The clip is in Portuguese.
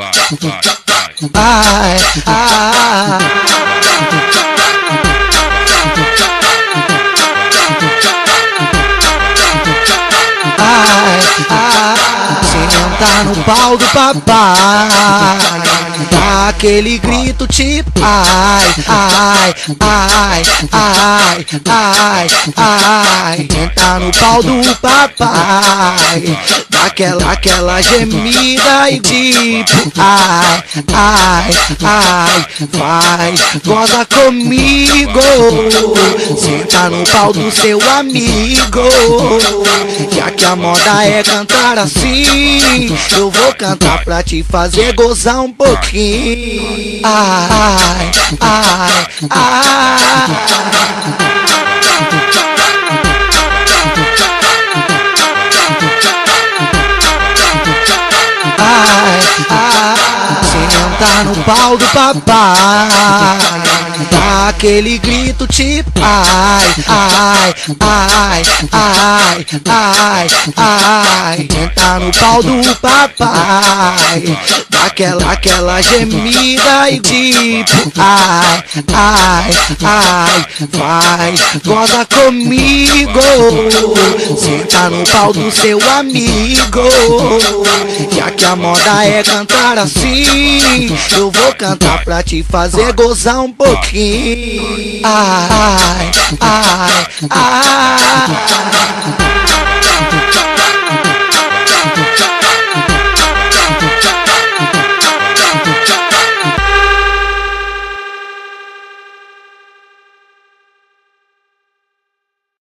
Ai, ai. Ai, ai. Senta no pau do papai, dá aquele grito tipo ai, ai, ai, ai, ai, ai. Senta no pau do papai, dá aquela gemida e tipo ai, ai, ai. Vai, goza comigo, senta no pau do seu amigo, que aqui a moda é cantar assim. Eu vou cantar pra te fazer gozar um pouquinho. Ai, ai, ai. Ai, ai. Senta no pau do papai, dá aquele grito tipo ai, ai, ai, ai, ai, ai. Senta no pau do papai, dá aquela gemida e tipo ai, ai, ai. Vai, goza comigo, senta no pau do seu amigo, que aqui a moda é cantar assim. Eu vou cantar pra te fazer gozar um pouquinho. Ai, ai, ai.